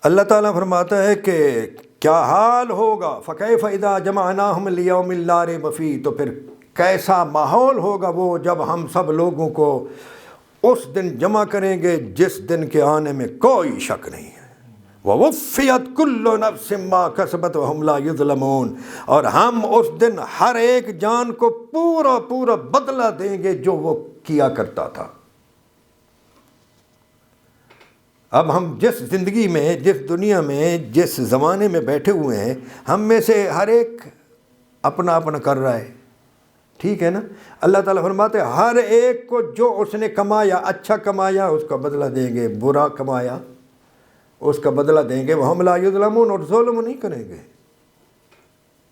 اللہ تعالیٰ فرماتا ہے کہ کیا حال ہوگا، فکیف اذا جمعناہم لیوم لا ریب فیہ، تو پھر کیسا ماحول ہوگا وہ جب ہم سب لوگوں کو اس دن جمع کریں گے جس دن کے آنے میں کوئی شک نہیں ہے۔ وَوُفِّيَتْ كُلُّ نَفْسٍ مَّا كَسَبَتْ وَهُمْ لَا يُظْلَمُونَ، اور ہم اس دن ہر ایک جان کو پورا پورا بدلہ دیں گے جو وہ کیا کرتا تھا۔ اب ہم جس زندگی میں، جس دنیا میں، جس زمانے میں بیٹھے ہوئے ہیں، ہم میں سے ہر ایک اپنا اپنا کر رہا ہے، ٹھیک ہے نا؟ اللہ تعالیٰ فرماتے ہیں ہر ایک کو جو اس نے کمایا، اچھا کمایا اس کا بدلہ دیں گے، برا کمایا اس کا بدلہ دیں گے۔ وَهُمْ لَا يُظْلَمُونَ، اور ظلم نہیں کریں گے،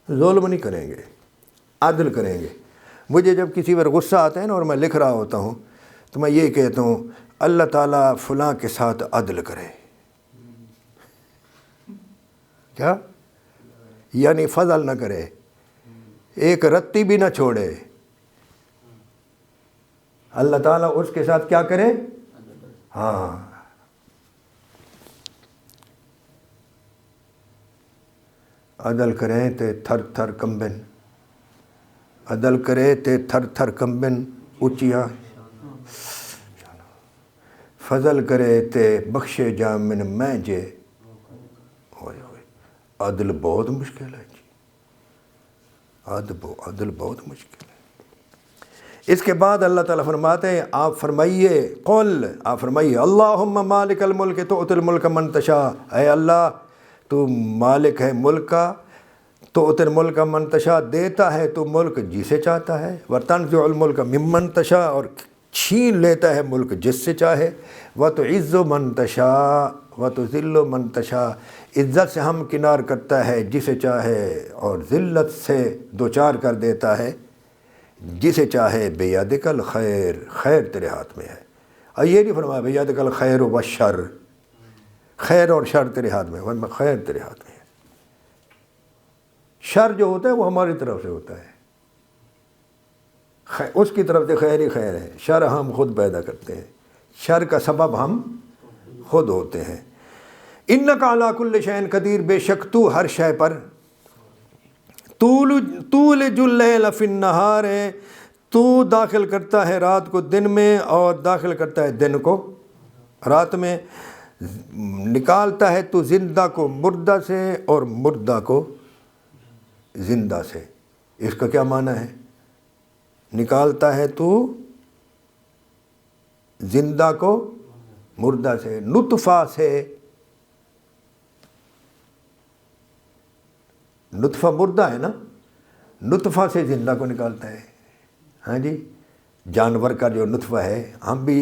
ظلم نہیں کریں گے، عدل کریں گے۔ مجھے جب کسی پر غصہ آتا ہے نا اور میں لکھ رہا ہوتا ہوں تو میں یہ کہتا ہوں اللہ تعالیٰ فلاں کے ساتھ عدل کرے، کیا یعنی فضل نہ کرے، ایک رتی بھی نہ چھوڑے، اللہ تعالیٰ اس کے ساتھ کیا کرے؟ ہاں، عدل کریں تے تھر تھر کمبن، عدل کرے تے تھر تھر کمبن اونچیاں، فضل کرے تے بخشے جامن میں جے۔ ہوئے ہوئے، عدل بہت مشکل ہے جی، عدل بہت مشکل ہے۔ اس کے بعد اللہ تعالیٰ فرماتے ہیں آپ فرمائیے، قل، آپ فرمائیے اللہم مالک الملک تؤتی الملک من تشاء، اے اللہ تو مالک ہے ملک کا، تؤتی الملک من تشاء، دیتا ہے تو ملک جسے چاہتا ہے، وتنزع الملک ممن تشاء، اور چھین لیتا ہے ملک جس سے چاہے، وتعز من تشاء وتذل من تشاء، عزت سے ہم کنار کرتا ہے جسے چاہے اور ذلت سے دوچار کر دیتا ہے جسے چاہے، بیدک الخیر، خیر تیرے ہاتھ میں ہے۔ اور یہ نہیں فرمایا بیدک الخیر والشر، خیر اور شر تیرے ہاتھ میں، ورنہ خیر تیرے ہاتھ میں ہے، شر جو ہوتا ہے وہ ہماری طرف سے ہوتا ہے، اس کی طرف سے خیر ہی خیر ہے، شر ہم خود پیدا کرتے ہیں، شر کا سبب ہم خود ہوتے ہیں۔ انک علی کل شیء قدیر، بے شک تو ہر شے پر، تولج اللیل فی النہار، تو داخل کرتا ہے رات کو دن میں اور داخل کرتا ہے دن کو رات میں، نکالتا ہے تو زندہ کو مردہ سے اور مردہ کو زندہ سے۔ اس کا کیا معنی ہے؟ نکالتا ہے تو زندہ کو مردہ سے، نطفہ سے، نطفہ مردہ ہے نا، نطفہ سے زندہ کو نکالتا ہے۔ ہاں جی، جانور کا جو نطفہ ہے، ہم بھی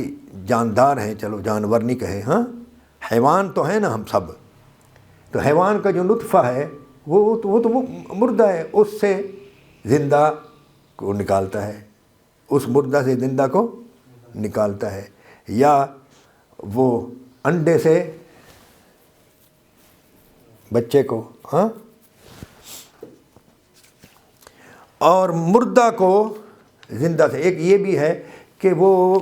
جاندار ہیں، چلو جانور نہیں کہے، ہاں حیوان تو ہیں نا ہم سب، تو حیوان کا جو نطفہ ہے وہ تو مردہ ہے، اس سے زندہ کو نکالتا ہے، اس مردہ سے زندہ کو نکالتا ہے، یا وہ انڈے سے بچے کو، ہاں، اور مردہ کو زندہ سے۔ ایک یہ بھی ہے کہ وہ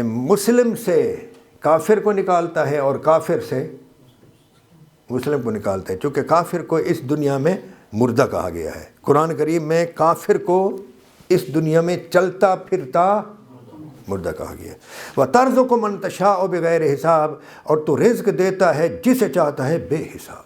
مسلم سے کافر کو نکالتا ہے اور کافر سے مسلم کو نکالتا ہے، چونکہ کافر کو اس دنیا میں مردہ کہا گیا ہے، قرآن کریم میں کافر کو اس دنیا میں چلتا پھرتا مردہ کہا گیا ہے۔ وَتَرْزُقُ مَن تَشَاءُ بِغَيْرِ حساب، اور تو رزق دیتا ہے جسے چاہتا ہے بے حساب۔